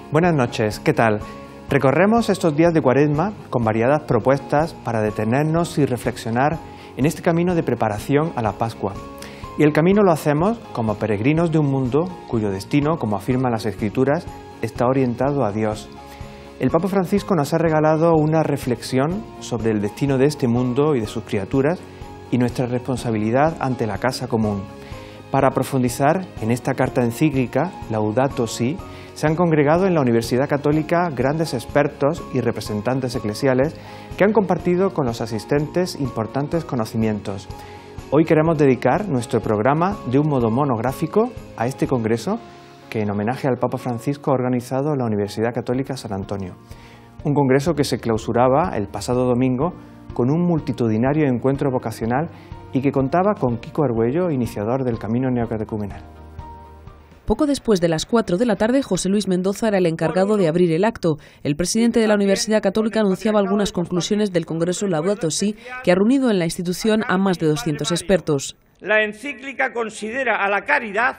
Buenas noches, ¿qué tal? Recorremos estos días de Cuaresma con variadas propuestas para detenernos y reflexionar en este camino de preparación a la Pascua. Y el camino lo hacemos como peregrinos de un mundo cuyo destino, como afirman las Escrituras, está orientado a Dios. El Papa Francisco nos ha regalado una reflexión sobre el destino de este mundo y de sus criaturas y nuestra responsabilidad ante la casa común. Para profundizar en esta carta encíclica, Laudato Si, se han congregado en la Universidad Católica grandes expertos y representantes eclesiales que han compartido con los asistentes importantes conocimientos. Hoy queremos dedicar nuestro programa de un modo monográfico a este congreso que en homenaje al Papa Francisco ha organizado la Universidad Católica San Antonio. Un congreso que se clausuraba el pasado domingo con un multitudinario encuentro vocacional y que contaba con Kiko Argüello, iniciador del Camino Neocatecumenal. Poco después de las 4 de la tarde, José Luis Mendoza era el encargado de abrir el acto. El presidente de la Universidad Católica anunciaba algunas conclusiones del Congreso Laudato Si, que ha reunido en la institución a más de 200 expertos. La encíclica considera a la caridad,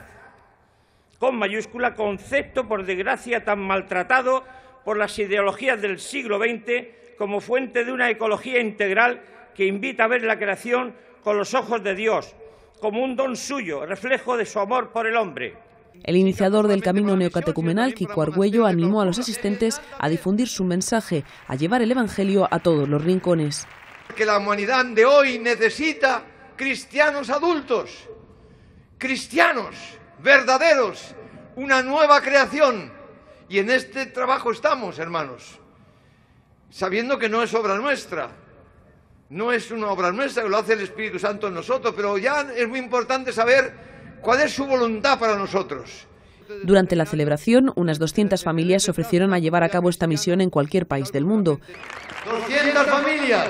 con mayúscula, concepto por desgracia tan maltratado por las ideologías del siglo XX, como fuente de una ecología integral que invita a ver la creación con los ojos de Dios, como un don suyo, reflejo de su amor por el hombre. El iniciador del Camino Neocatecumenal, Kiko Argüello, animó a los asistentes a difundir su mensaje, a llevar el Evangelio a todos los rincones. Que la humanidad de hoy necesita cristianos adultos, cristianos verdaderos, una nueva creación. Y en este trabajo estamos, hermanos, sabiendo que no es obra nuestra. No es una obra nuestra, que lo hace el Espíritu Santo en nosotros, pero ya es muy importante saber cuál es su voluntad para nosotros. Durante la celebración, unas 200 familias se ofrecieron a llevar a cabo esta misión en cualquier país del mundo. 200 familias,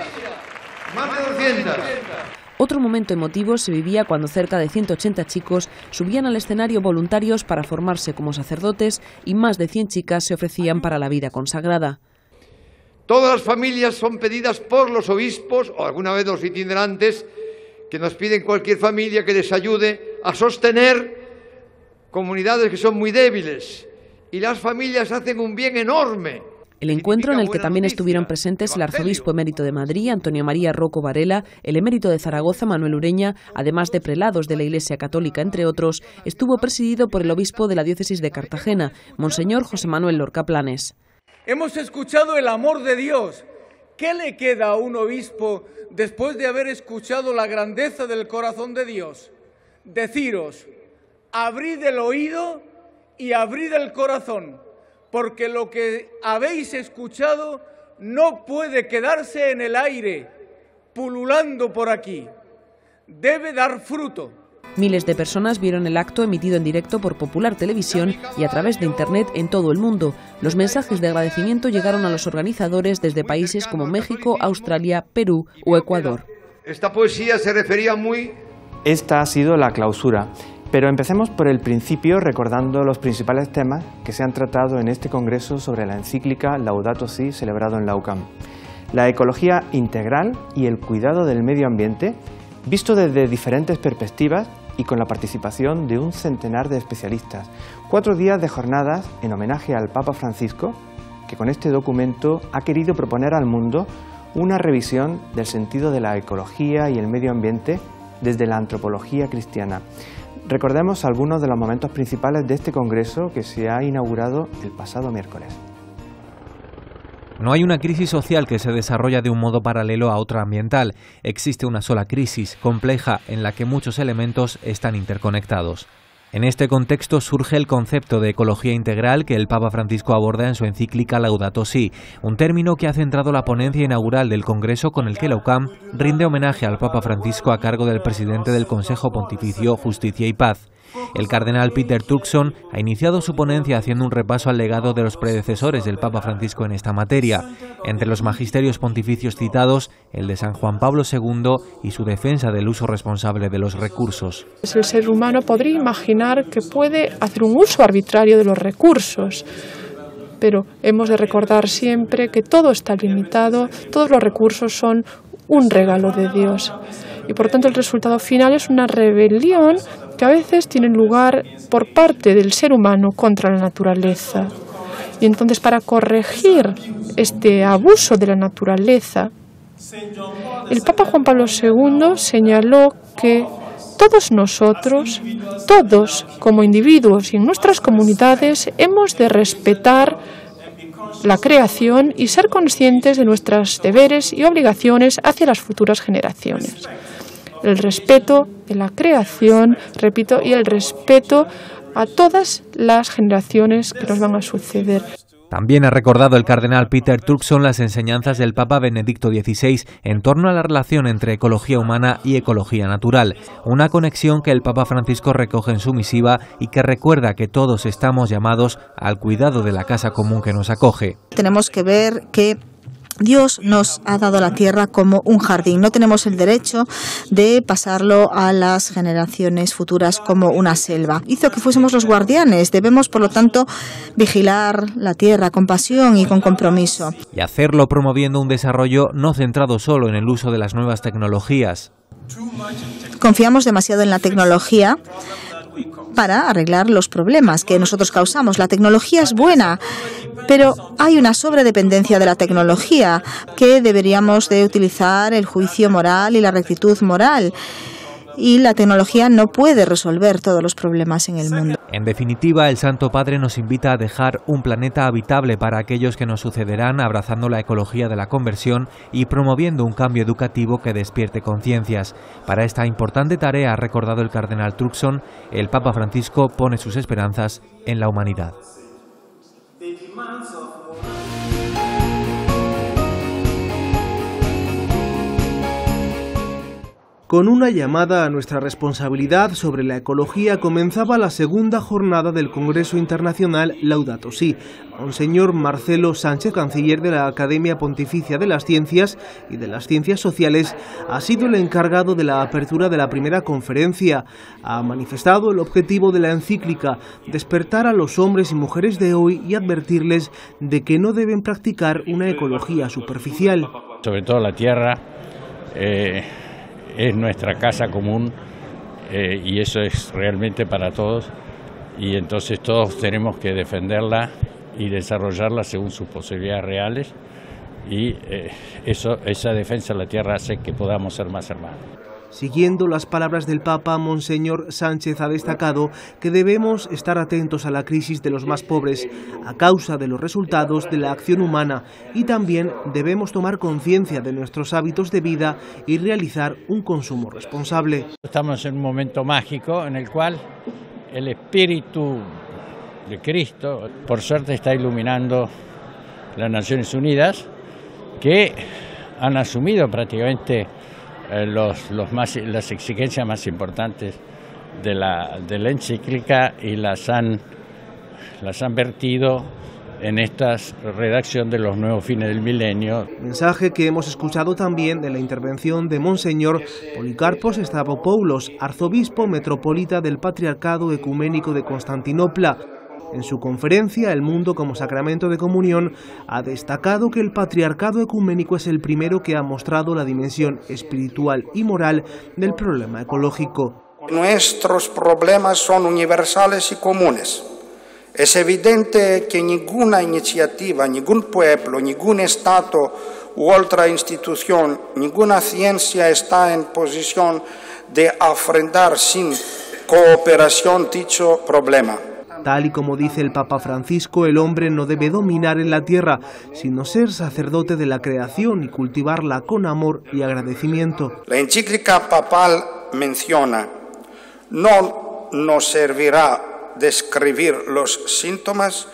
más de 200. Otro momento emotivo se vivía cuando cerca de 180 chicos subían al escenario voluntarios para formarse como sacerdotes y más de 100 chicas se ofrecían para la vida consagrada. Todas las familias son pedidas por los obispos o alguna vez los itinerantes que nos piden cualquier familia que les ayude a sostener comunidades que son muy débiles y las familias hacen un bien enorme. El encuentro en el que también estuvieron presentes el arzobispo emérito de Madrid, Antonio María Rocco Varela, el emérito de Zaragoza, Manuel Ureña, además de prelados de la Iglesia Católica, entre otros, estuvo presidido por el obispo de la diócesis de Cartagena, Monseñor José Manuel Lorca Planes. Hemos escuchado el amor de Dios. ¿Qué le queda a un obispo después de haber escuchado la grandeza del corazón de Dios? Deciros, abrid el oído y abrid el corazón, porque lo que habéis escuchado no puede quedarse en el aire, pululando por aquí. Debe dar fruto. Miles de personas vieron el acto emitido en directo por Popular Televisión y a través de Internet en todo el mundo. Los mensajes de agradecimiento llegaron a los organizadores desde países como México, Australia, Perú o Ecuador. Esta poesía se refería muy... Esta ha sido la clausura, pero empecemos por el principio recordando los principales temas que se han tratado en este congreso sobre la encíclica Laudato Si celebrado en la UCAM. La ecología integral y el cuidado del medio ambiente, visto desde diferentes perspectivas y con la participación de un centenar de especialistas. 4 días de jornadas en homenaje al Papa Francisco, que con este documento ha querido proponer al mundo una revisión del sentido de la ecología y el medio ambiente desde la antropología cristiana. Recordemos algunos de los momentos principales de este congreso que se ha inaugurado el pasado miércoles. No hay una crisis social que se desarrolla de un modo paralelo a otra ambiental. Existe una sola crisis, compleja, en la que muchos elementos están interconectados. En este contexto surge el concepto de ecología integral que el Papa Francisco aborda en su encíclica Laudato Si, un término que ha centrado la ponencia inaugural del Congreso con el que la UCAM rinde homenaje al Papa Francisco a cargo del presidente del Consejo Pontificio Justicia y Paz. El cardenal Peter Turkson ha iniciado su ponencia haciendo un repaso al legado de los predecesores del Papa Francisco en esta materia. Entre los magisterios pontificios citados, el de San Juan Pablo II y su defensa del uso responsable de los recursos. El ser humano podría imaginar que puede hacer un uso arbitrario de los recursos, pero hemos de recordar siempre que todo está limitado, todos los recursos son un regalo de Dios. Y por tanto el resultado final es una rebelión que a veces tiene lugar por parte del ser humano contra la naturaleza. Y entonces, para corregir este abuso de la naturaleza, el Papa Juan Pablo II señaló que todos nosotros, todos como individuos y en nuestras comunidades, hemos de respetar la creación y ser conscientes de nuestros deberes y obligaciones hacia las futuras generaciones. El respeto de la creación, repito, y el respeto a todas las generaciones que nos van a suceder. También ha recordado el cardenal Peter Turkson las enseñanzas del Papa Benedicto XVI en torno a la relación entre ecología humana y ecología natural, una conexión que el Papa Francisco recoge en su misiva y que recuerda que todos estamos llamados al cuidado de la casa común que nos acoge. Tenemos que ver que Dios nos ha dado la tierra como un jardín. No tenemos el derecho de pasarlo a las generaciones futuras como una selva. Hizo que fuésemos los guardianes. Debemos, por lo tanto, vigilar la tierra con pasión y con compromiso. Y hacerlo promoviendo un desarrollo no centrado solo en el uso de las nuevas tecnologías. Confiamos demasiado en la tecnología para arreglar los problemas que nosotros causamos. La tecnología es buena, pero hay una sobredependencia de la tecnología que deberíamos de utilizar el juicio moral y la rectitud moral. Y la tecnología no puede resolver todos los problemas en el mundo. En definitiva, el Santo Padre nos invita a dejar un planeta habitable para aquellos que nos sucederán, abrazando la ecología de la conversión y promoviendo un cambio educativo que despierte conciencias. Para esta importante tarea, ha recordado el cardenal Turkson, el Papa Francisco pone sus esperanzas en la humanidad. Con una llamada a nuestra responsabilidad sobre la ecología comenzaba la segunda jornada del Congreso Internacional Laudato Si. Monseñor Marcelo Sánchez, canciller de la Academia Pontificia de las Ciencias y de las Ciencias Sociales, ha sido el encargado de la apertura de la primera conferencia. Ha manifestado el objetivo de la encíclica: despertar a los hombres y mujeres de hoy y advertirles de que no deben practicar una ecología superficial. Sobre todo la tierra es nuestra casa común y eso es realmente para todos, y entonces todos tenemos que defenderla y desarrollarla según sus posibilidades reales, y esa defensa de la tierra hace que podamos ser más hermanos. Siguiendo las palabras del Papa, Monseñor Sánchez ha destacado que debemos estar atentos a la crisis de los más pobres a causa de los resultados de la acción humana, y también debemos tomar conciencia de nuestros hábitos de vida y realizar un consumo responsable. Estamos en un momento mágico en el cual el Espíritu de Cristo, por suerte, está iluminando las Naciones Unidas, que han asumido prácticamente las exigencias más importantes de la encíclica y las han vertido en esta redacción de los nuevos fines del milenio. Mensaje que hemos escuchado también de la intervención de Monseñor Policarpos Stavropoulos, arzobispo metropolita del Patriarcado Ecuménico de Constantinopla. En su conferencia, El mundo como sacramento de comunión, ha destacado que el patriarcado ecuménico es el primero que ha mostrado la dimensión espiritual y moral del problema ecológico. Nuestros problemas son universales y comunes. Es evidente que ninguna iniciativa, ningún pueblo, ningún Estado u otra institución, ninguna ciencia está en posición de afrontar sin cooperación dicho problema. Tal y como dice el Papa Francisco, el hombre no debe dominar en la tierra, sino ser sacerdote de la creación y cultivarla con amor y agradecimiento. La encíclica papal menciona: no nos servirá describir los síntomas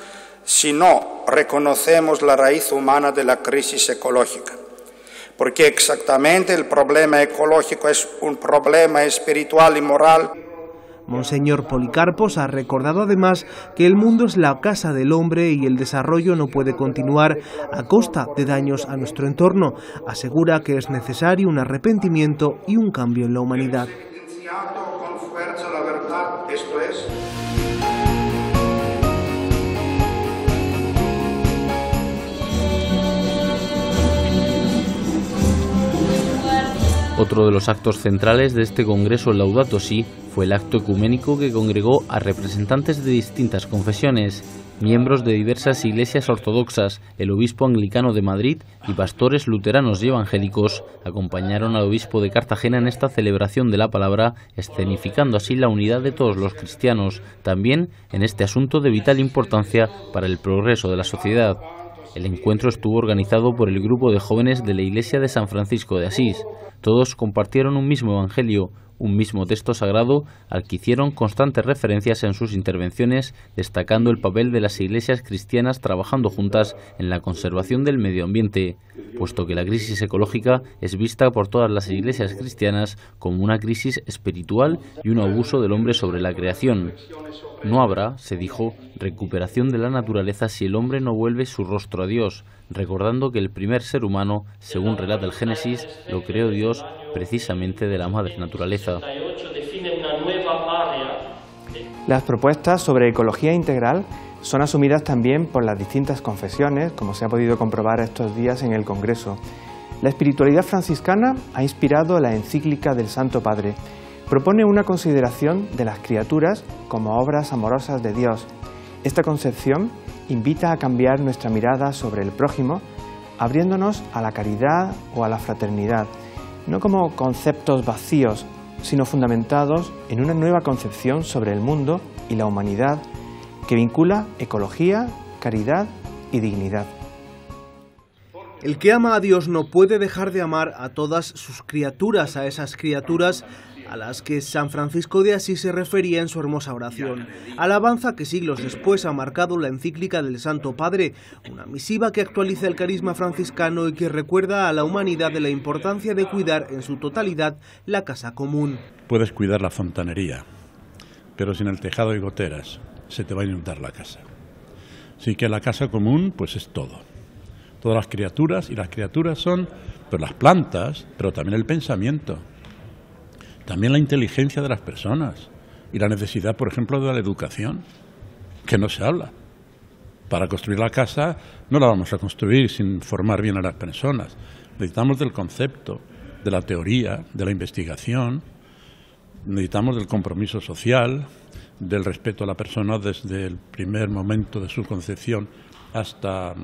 si no reconocemos la raíz humana de la crisis ecológica. Porque exactamente el problema ecológico es un problema espiritual y moral. Monseñor Policarpos ha recordado además que el mundo es la casa del hombre y el desarrollo no puede continuar a costa de daños a nuestro entorno. Asegura que es necesario un arrepentimiento y un cambio en la humanidad. Con fuerza la verdad, esto es. Otro de los actos centrales de este congreso Laudato Si fue el acto ecuménico que congregó a representantes de distintas confesiones, miembros de diversas iglesias ortodoxas, el obispo anglicano de Madrid y pastores luteranos y evangélicos acompañaron al obispo de Cartagena en esta celebración de la palabra, escenificando así la unidad de todos los cristianos, también en este asunto de vital importancia para el progreso de la sociedad. El encuentro estuvo organizado por el grupo de jóvenes de la iglesia de San Francisco de Asís. Todos compartieron un mismo evangelio, un mismo texto sagrado al que hicieron constantes referencias en sus intervenciones, destacando el papel de las iglesias cristianas trabajando juntas en la conservación del medio ambiente, puesto que la crisis ecológica es vista por todas las iglesias cristianas como una crisis espiritual y un abuso del hombre sobre la creación. No habrá, se dijo, recuperación de la naturaleza si el hombre no vuelve su rostro a Dios, recordando que el primer ser humano, según relata el Génesis, lo creó Dios precisamente de la madre naturaleza. Las propuestas sobre ecología integral son asumidas también por las distintas confesiones, como se ha podido comprobar estos días en el Congreso. La espiritualidad franciscana ha inspirado la encíclica del Santo Padre. Propone una consideración de las criaturas como obras amorosas de Dios. Esta concepción invita a cambiar nuestra mirada sobre el prójimo, abriéndonos a la caridad o a la fraternidad, no como conceptos vacíos, sino fundamentados en una nueva concepción sobre el mundo y la humanidad que vincula ecología, caridad y dignidad. El que ama a Dios no puede dejar de amar a todas sus criaturas, a esas criaturas a las que San Francisco de Asís se refería en su hermosa oración. Alabanza que siglos después ha marcado la encíclica del Santo Padre, una misiva que actualiza el carisma franciscano y que recuerda a la humanidad de la importancia de cuidar en su totalidad la casa común. Puedes cuidar la fontanería, pero sin el tejado y goteras se te va a inundar la casa. Así que la casa común pues es todo. Todas las criaturas, y las criaturas son pues, las plantas, pero también el pensamiento. También la inteligencia de las personas y la necesidad, por ejemplo, de la educación, que no se habla. Para construir la casa no la vamos a construir sin formar bien a las personas. Necesitamos del concepto, de la teoría, de la investigación, necesitamos del compromiso social, del respeto a la persona desde el primer momento de su concepción hasta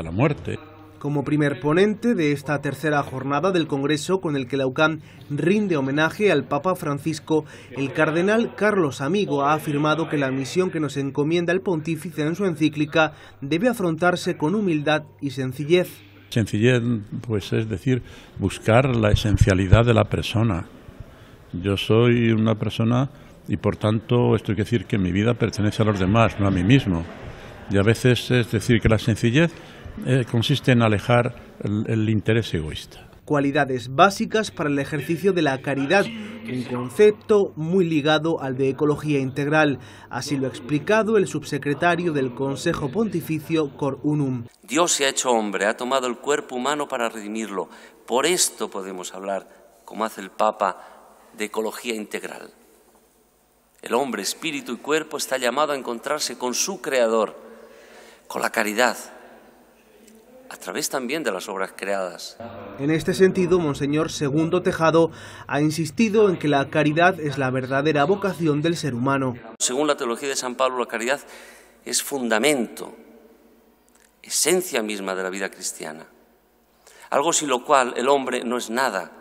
la muerte. Como primer ponente de esta tercera jornada del Congreso con el que la UCAM rinde homenaje al Papa Francisco, el cardenal Carlos Amigo ha afirmado que la misión que nos encomienda el pontífice en su encíclica debe afrontarse con humildad y sencillez. Sencillez, pues es decir, buscar la esencialidad de la persona. Yo soy una persona y por tanto esto quiere decir que mi vida pertenece a los demás, no a mí mismo. Y a veces es decir que la sencillez consiste en alejar el interés egoísta. Cualidades básicas para el ejercicio de la caridad, un concepto muy ligado al de ecología integral. Así lo ha explicado el subsecretario del Consejo Pontificio Cor Unum. Dios se ha hecho hombre, ha tomado el cuerpo humano para redimirlo. Por esto podemos hablar, como hace el Papa, de ecología integral. El hombre, espíritu y cuerpo está llamado a encontrarse con su Creador, con la caridad, a través también de las obras creadas. En este sentido, Monseñor Segundo Tejado ha insistido en que la caridad es la verdadera vocación del ser humano. Según la teología de San Pablo, la caridad es fundamento, esencia misma de la vida cristiana. Algo sin lo cual el hombre no es nada,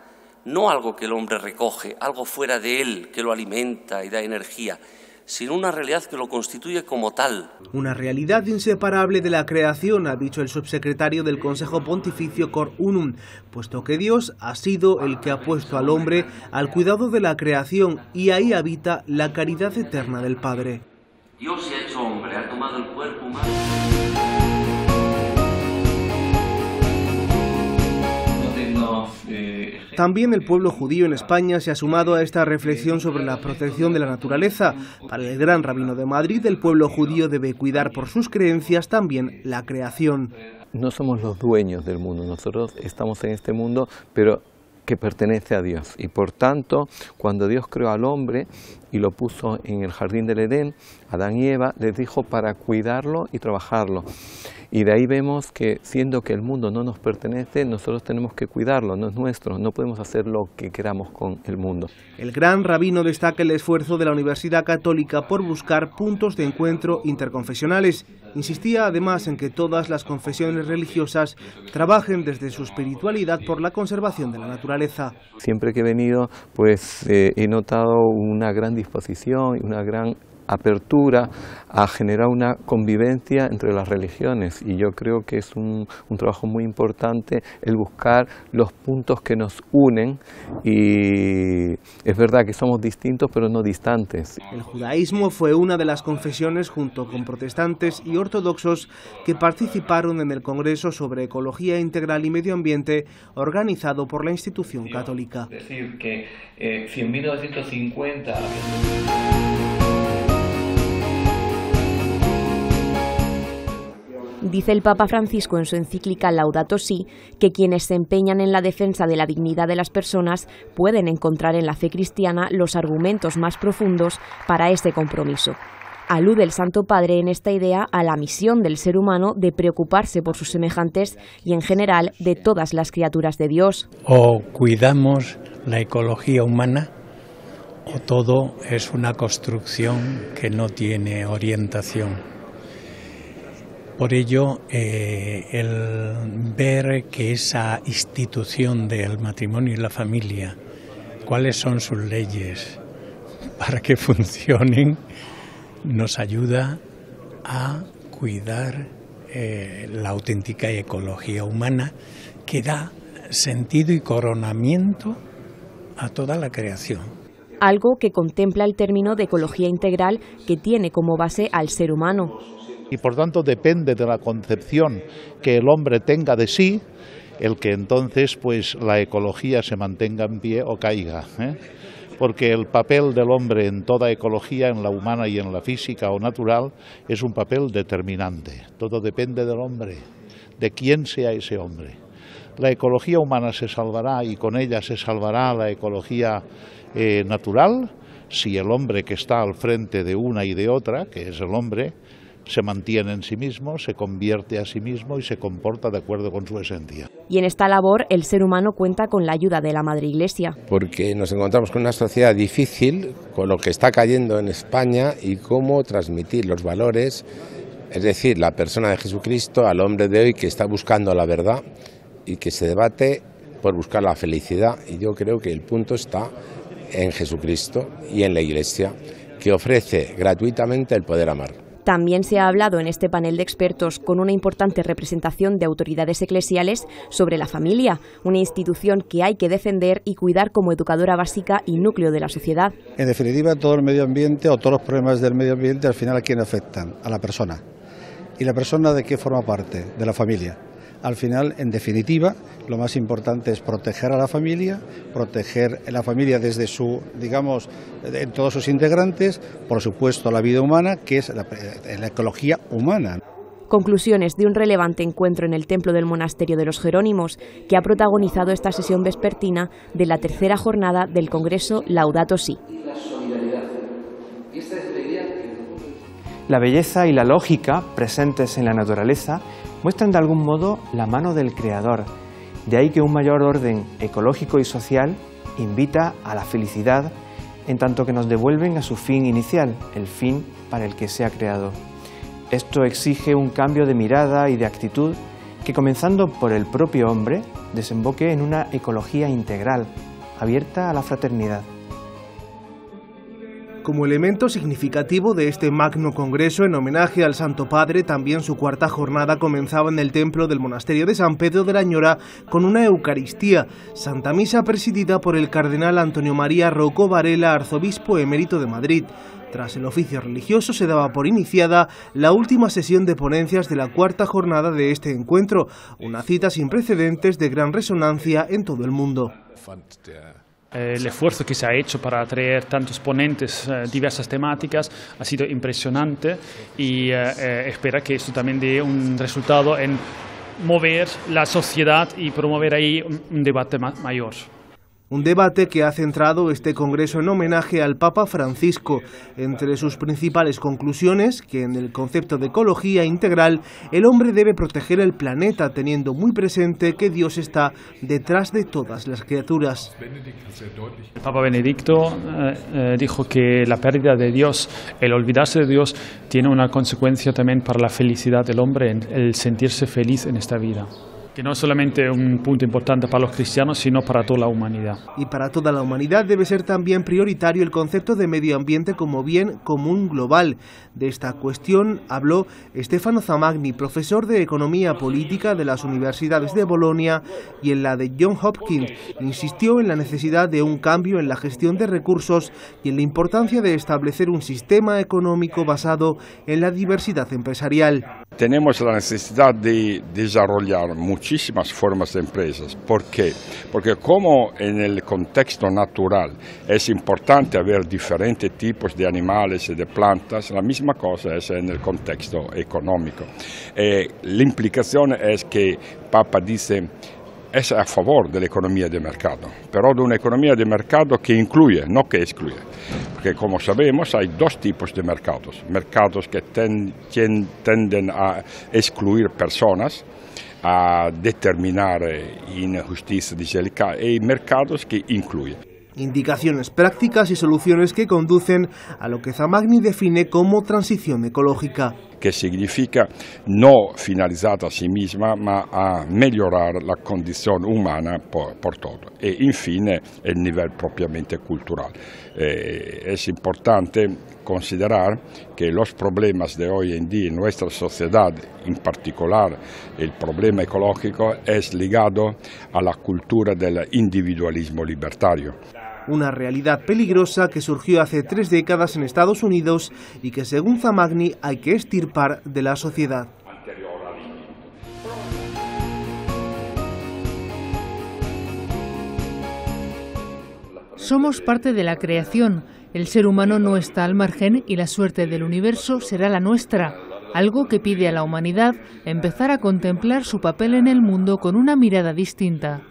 no algo que el hombre recoge, algo fuera de él que lo alimenta y da energía, sino una realidad que lo constituye como tal. Una realidad inseparable de la creación, ha dicho el subsecretario del Consejo Pontificio Cor Unum, puesto que Dios ha sido el que ha puesto al hombre al cuidado de la creación y ahí habita la caridad eterna del Padre. Dios se ha hecho hombre, ha tomado el cuerpo humano. También el pueblo judío en España se ha sumado a esta reflexión sobre la protección de la naturaleza. Para el gran rabino de Madrid, el pueblo judío debe cuidar por sus creencias también la creación. No somos los dueños del mundo, nosotros estamos en este mundo, pero que pertenece a Dios. Y por tanto, cuando Dios creó al hombre y lo puso en el jardín del Edén, Adán y Eva les dijo para cuidarlo y trabajarlo. Y de ahí vemos que, siendo que el mundo no nos pertenece, nosotros tenemos que cuidarlo, no es nuestro, no podemos hacer lo que queramos con el mundo. El gran rabino destaca el esfuerzo de la Universidad Católica por buscar puntos de encuentro interconfesionales. Insistía además en que todas las confesiones religiosas trabajen desde su espiritualidad por la conservación de la naturaleza. Siempre que he venido, pues he notado una gran disposición y una gran apertura a generar una convivencia entre las religiones, y yo creo que es un trabajo muy importante el buscar los puntos que nos unen, y es verdad que somos distintos pero no distantes. El judaísmo fue una de las confesiones, junto con protestantes y ortodoxos, que participaron en el Congreso sobre Ecología Integral y Medio Ambiente organizado por la institución católica. Es decir, que si en 1950... Dice el Papa Francisco en su encíclica Laudato Si que quienes se empeñan en la defensa de la dignidad de las personas pueden encontrar en la fe cristiana los argumentos más profundos para ese compromiso. Alude el Santo Padre en esta idea a la misión del ser humano de preocuparse por sus semejantes y en general de todas las criaturas de Dios. O cuidamos la ecología humana o todo es una construcción que no tiene orientación. Por ello, el ver que esa institución del matrimonio y la familia, cuáles son sus leyes para que funcionen, nos ayuda a cuidar la auténtica ecología humana que da sentido y coronamiento a toda la creación. Algo que contempla el término de ecología integral, que tiene como base al ser humano. Y por tanto depende de la concepción que el hombre tenga de sí, el que entonces pues la ecología se mantenga en pie o caiga, Porque el papel del hombre en toda ecología, en la humana y en la física o natural, es un papel determinante. Todo depende del hombre, de quién sea ese hombre. La ecología humana se salvará y con ella se salvará la ecología natural si el hombre que está al frente de una y de otra, que es el hombre, se mantiene en sí mismo, se convierte a sí mismo y se comporta de acuerdo con su esencia. Y en esta labor el ser humano cuenta con la ayuda de la Madre Iglesia. Porque nos encontramos con una sociedad difícil, con lo que está cayendo en España y cómo transmitir los valores, es decir, la persona de Jesucristo al hombre de hoy que está buscando la verdad y que se debate por buscar la felicidad. Y yo creo que el punto está en Jesucristo y en la Iglesia, que ofrece gratuitamente el poder amar. También se ha hablado en este panel de expertos, con una importante representación de autoridades eclesiales, sobre la familia, una institución que hay que defender y cuidar como educadora básica y núcleo de la sociedad. En definitiva, todo el medio ambiente o todos los problemas del medio ambiente al final ¿a quién afectan? A la persona. ¿Y la persona de qué forma parte? De la familia. Al final, en definitiva, lo más importante es proteger a la familia desde su, digamos, en todos sus integrantes, por supuesto la vida humana, que es la ecología humana. Conclusiones de un relevante encuentro en el templo del monasterio de los Jerónimos, que ha protagonizado esta sesión vespertina de la tercera jornada del Congreso Laudato Si. La belleza y la lógica presentes en la naturaleza muestran de algún modo la mano del Creador. De ahí que un mayor orden ecológico y social invita a la felicidad, en tanto que nos devuelven a su fin inicial, el fin para el que se ha creado. Esto exige un cambio de mirada y de actitud que, comenzando por el propio hombre, desemboque en una ecología integral, abierta a la fraternidad. Como elemento significativo de este magno congreso en homenaje al Santo Padre, también su cuarta jornada comenzaba en el templo del monasterio de San Pedro de la Ñora con una Eucaristía, Santa Misa presidida por el cardenal Antonio María Rocco Varela, arzobispo emérito de Madrid. Tras el oficio religioso se daba por iniciada la última sesión de ponencias de la cuarta jornada de este encuentro, una cita sin precedentes de gran resonancia en todo el mundo. El esfuerzo que se ha hecho para atraer tantos ponentes, diversas temáticas, ha sido impresionante y espera que esto también dé un resultado en mover la sociedad y promover ahí un debate mayor. Un debate que ha centrado este congreso en homenaje al Papa Francisco. Entre sus principales conclusiones, que en el concepto de ecología integral, el hombre debe proteger el planeta, teniendo muy presente que Dios está detrás de todas las criaturas. El Papa Benedicto dijo que la pérdida de Dios, el olvidarse de Dios, tiene una consecuencia también para la felicidad del hombre, el sentirse feliz en esta vida. Que no es solamente un punto importante para los cristianos, sino para toda la humanidad. Y para toda la humanidad debe ser también prioritario el concepto de medio ambiente como bien común global. De esta cuestión habló Stefano Zamagni, profesor de Economía Política de las Universidades de Bolonia y en la de Johns Hopkins. Insistió en la necesidad de un cambio en la gestión de recursos y en la importancia de establecer un sistema económico basado en la diversidad empresarial. Tenemos la necesidad de desarrollar muchísimas formas de empresas. ¿Por qué? Porque como en el contexto natural es importante haber diferentes tipos de animales y de plantas, la misma cosa es en el contexto económico. La implicación es que Papa dice es a favor de la economía de mercado, pero de una economía de mercado que incluye, no que excluye. Porque como sabemos hay dos tipos de mercados. Mercados que tienden a excluir personas, a determinar injusticia desigualdad, y mercados que incluyen. Indicaciones prácticas y soluciones que conducen a lo que Zamagni define como transición ecológica. Que significa no finalizada a sí misma, ma a mejorar la condición humana por todo. E infine el nivel propiamente cultural. Es importante considerar que los problemas de hoy en día en nuestra sociedad, en particular el problema ecológico, es ligado a la cultura del individualismo libertario. Una realidad peligrosa que surgió hace 3 décadas en Estados Unidos y que, según Zamagni, hay que extirpar de la sociedad. Somos parte de la creación. El ser humano no está al margen y la suerte del universo será la nuestra. Algo que pide a la humanidad empezar a contemplar su papel en el mundo con una mirada distinta.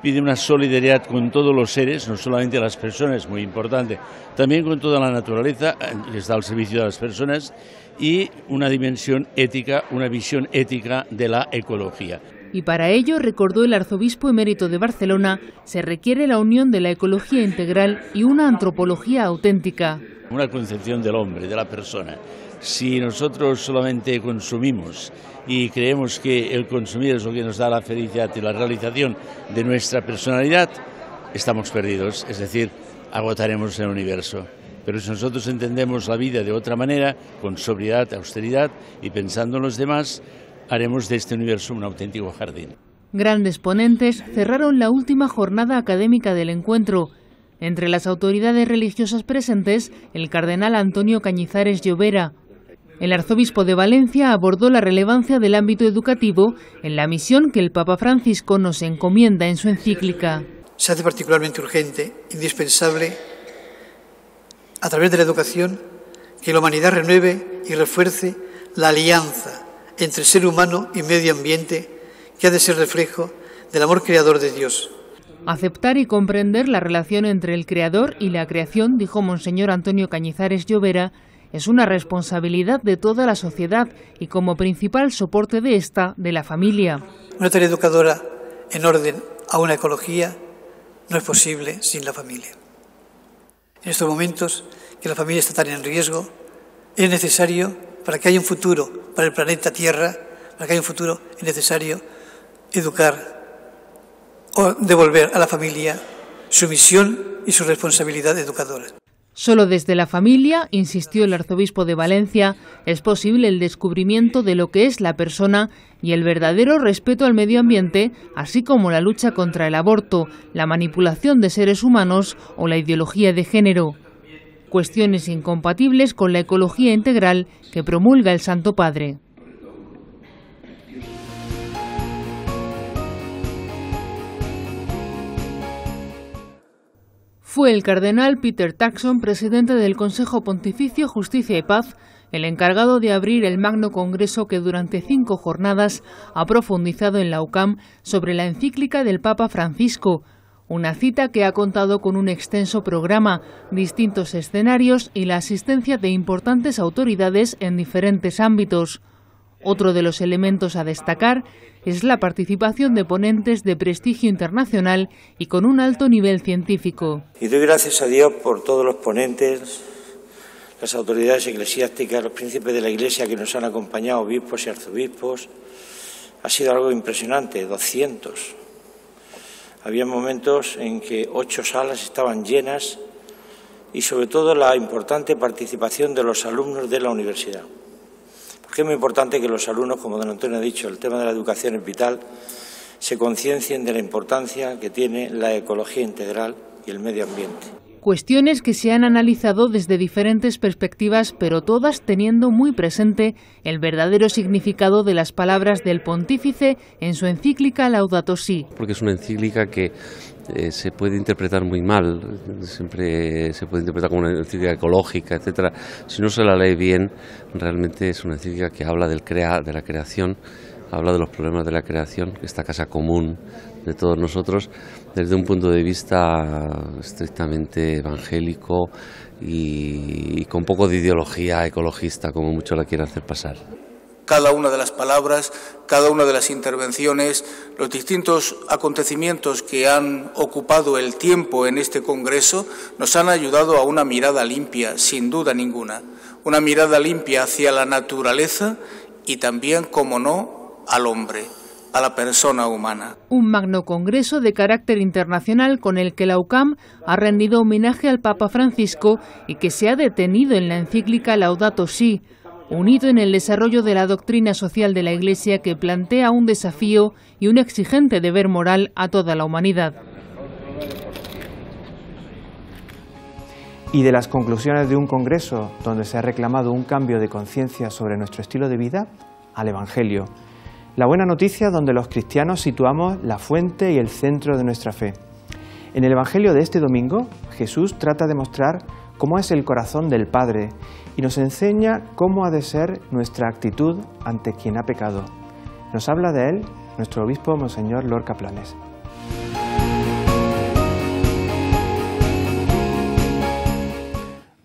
Pide una solidaridad con todos los seres, no solamente las personas, muy importante, también con toda la naturaleza que está al servicio de las personas, y una dimensión ética, una visión ética de la ecología. Y para ello, recordó el arzobispo emérito de Barcelona, se requiere la unión de la ecología integral y una antropología auténtica. Una concepción del hombre, de la persona. Si nosotros solamente consumimos y creemos que el consumir es lo que nos da la felicidad y la realización de nuestra personalidad, estamos perdidos, es decir, agotaremos el universo. Pero si nosotros entendemos la vida de otra manera, con sobriedad, austeridad y pensando en los demás, haremos de este universo un auténtico jardín. Grandes ponentes cerraron la última jornada académica del encuentro. Entre las autoridades religiosas presentes, el cardenal Antonio Cañizares Llovera. El arzobispo de Valencia abordó la relevancia del ámbito educativo en la misión que el Papa Francisco nos encomienda en su encíclica. Se hace particularmente urgente, indispensable, a través de la educación, que la humanidad renueve y refuerce la alianza entre ser humano y medio ambiente, que ha de ser reflejo del amor creador de Dios. Aceptar y comprender la relación entre el creador y la creación, dijo Monseñor Antonio Cañizares Llovera, es una responsabilidad de toda la sociedad y como principal soporte de esta, de la familia. Una tarea educadora en orden a una ecología no es posible sin la familia. En estos momentos que la familia está tan en riesgo, es necesario, para que haya un futuro para el planeta Tierra, para que haya un futuro, es necesario educar o devolver a la familia su misión y su responsabilidad educadora. Solo desde la familia, insistió el arzobispo de Valencia, es posible el descubrimiento de lo que es la persona y el verdadero respeto al medio ambiente, así como la lucha contra el aborto, la manipulación de seres humanos o la ideología de género. Cuestiones incompatibles con la ecología integral que promulga el Santo Padre. Fue el cardenal Peter Turkson, presidente del Consejo Pontificio Justicia y Paz, el encargado de abrir el magno congreso que durante 5 jornadas ha profundizado en la UCAM sobre la encíclica del Papa Francisco, Una cita que ha contado con un extenso programa, distintos escenarios y la asistencia de importantes autoridades en diferentes ámbitos. Otro de los elementos a destacar es la participación de ponentes de prestigio internacional y con un alto nivel científico. Y doy gracias a Dios por todos los ponentes, las autoridades eclesiásticas, los príncipes de la Iglesia que nos han acompañado, obispos y arzobispos. Ha sido algo impresionante, 200. Había momentos en que 8 salas estaban llenas y sobre todo la importante participación de los alumnos de la universidad. Porque es muy importante que los alumnos, como don Antonio ha dicho, el tema de la educación es vital, se conciencien de la importancia que tiene la ecología integral y el medio ambiente. Cuestiones que se han analizado desde diferentes perspectivas, pero todas teniendo muy presente el verdadero significado de las palabras del pontífice en su encíclica Laudato Si. Porque es una encíclica que se puede interpretar muy mal, siempre se puede interpretar como una encíclica ecológica, etcétera. Si no se la lee bien, realmente es una encíclica que habla de la creación, habla de los problemas de la creación, esta casa común de todos nosotros, desde un punto de vista estrictamente evangélico y con poco de ideología ecologista, como muchos la quieren hacer pasar. Cada una de las palabras, cada una de las intervenciones, los distintos acontecimientos que han ocupado el tiempo en este Congreso nos han ayudado a una mirada limpia, sin duda ninguna. Una mirada limpia hacia la naturaleza y también, como no, al hombre, a la persona humana. Un magno congreso de carácter internacional con el que la UCAM ha rendido homenaje al Papa Francisco y que se ha detenido en la encíclica Laudato Si, un hito en el desarrollo de la doctrina social de la Iglesia que plantea un desafío y un exigente deber moral a toda la humanidad. Y de las conclusiones de un congreso donde se ha reclamado un cambio de conciencia sobre nuestro estilo de vida, al Evangelio. La buena noticia donde los cristianos situamos la fuente y el centro de nuestra fe. En el Evangelio de este domingo, Jesús trata de mostrar cómo es el corazón del Padre y nos enseña cómo ha de ser nuestra actitud ante quien ha pecado. Nos habla de él nuestro obispo Monseñor Lorca Planes.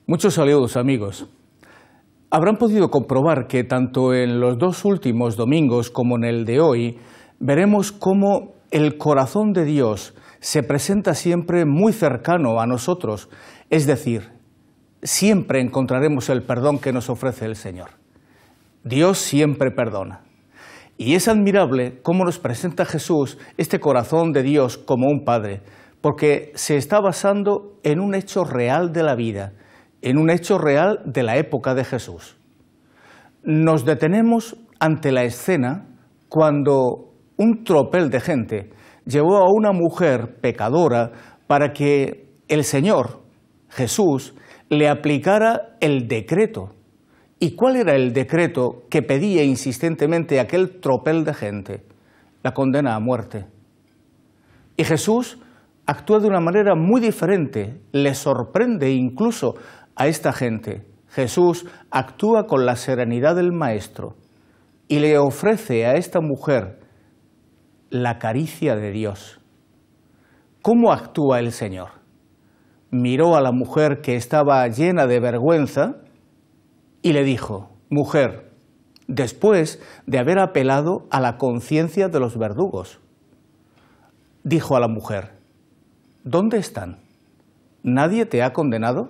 Muchos saludos, amigos. Habrán podido comprobar que tanto en los 2 últimos domingos como en el de hoy veremos cómo el corazón de Dios se presenta siempre muy cercano a nosotros, es decir, siempre encontraremos el perdón que nos ofrece el Señor. Dios siempre perdona. Y es admirable cómo nos presenta Jesús este corazón de Dios como un Padre, porque se está basando en un hecho real de la vida, en un hecho real de la época de Jesús. Nos detenemos ante la escena cuando un tropel de gente llevó a una mujer pecadora para que el Señor, Jesús, le aplicara el decreto. ¿Y cuál era el decreto que pedía insistentemente aquel tropel de gente? La condena a muerte. Y Jesús actúa de una manera muy diferente, le sorprende incluso a esta gente. Jesús actúa con la serenidad del Maestro y le ofrece a esta mujer la caricia de Dios. ¿Cómo actúa el Señor? Miró a la mujer que estaba llena de vergüenza y le dijo: mujer, después de haber apelado a la conciencia de los verdugos, dijo a la mujer: ¿dónde están? ¿Nadie te ha condenado?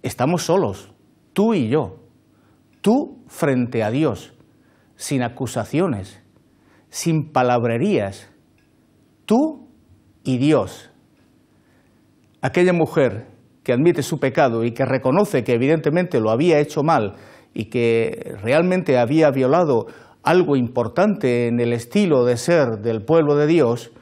Estamos solos, tú y yo, tú frente a Dios, sin acusaciones, sin palabrerías, tú y Dios. Aquella mujer que admite su pecado y que reconoce que evidentemente lo había hecho mal y que realmente había violado algo importante en el estilo de ser del pueblo de Dios,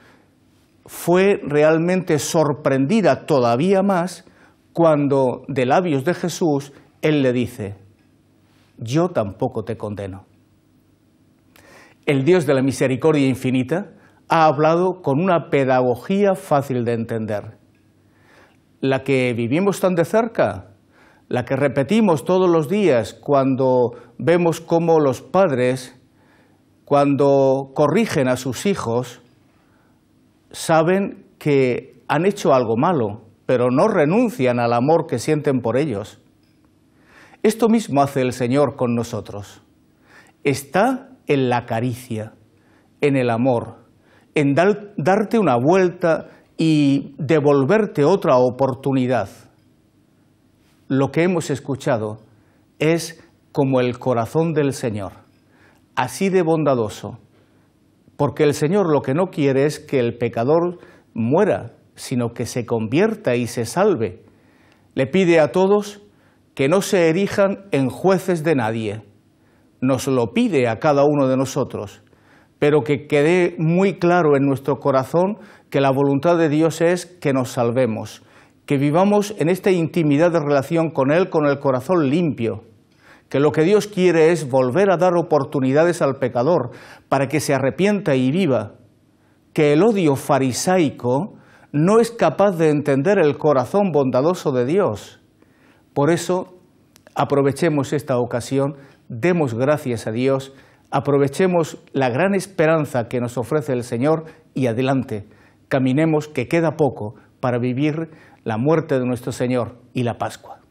fue realmente sorprendida todavía más cuando de labios de Jesús Él le dice: yo tampoco te condeno. El Dios de la misericordia infinita ha hablado con una pedagogía fácil de entender. La que vivimos tan de cerca, la que repetimos todos los días cuando vemos cómo los padres, cuando corrigen a sus hijos, saben que han hecho algo malo, pero no renuncian al amor que sienten por ellos. Esto mismo hace el Señor con nosotros. Está en la caricia, en el amor, en darte una vuelta y devolverte otra oportunidad. Lo que hemos escuchado es como el corazón del Señor, así de bondadoso, porque el Señor lo que no quiere es que el pecador muera, sino que se convierta y se salve. Le pide a todos que no se erijan en jueces de nadie. Nos lo pide a cada uno de nosotros, pero que quede muy claro en nuestro corazón que la voluntad de Dios es que nos salvemos, que vivamos en esta intimidad de relación con Él con el corazón limpio, que lo que Dios quiere es volver a dar oportunidades al pecador para que se arrepienta y viva, que el odio farisaico no es capaz de entender el corazón bondadoso de Dios. Por eso, aprovechemos esta ocasión, demos gracias a Dios, aprovechemos la gran esperanza que nos ofrece el Señor y adelante, caminemos que queda poco para vivir la muerte de nuestro Señor y la Pascua.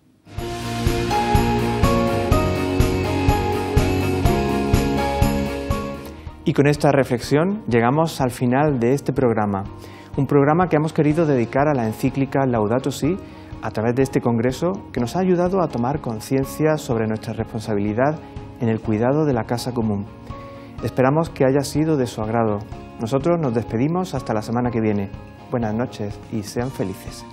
Y con esta reflexión llegamos al final de este programa, un programa que hemos querido dedicar a la encíclica Laudato Si, a través de este congreso que nos ha ayudado a tomar conciencia sobre nuestra responsabilidad en el cuidado de la casa común. Esperamos que haya sido de su agrado. Nosotros nos despedimos hasta la semana que viene. Buenas noches y sean felices.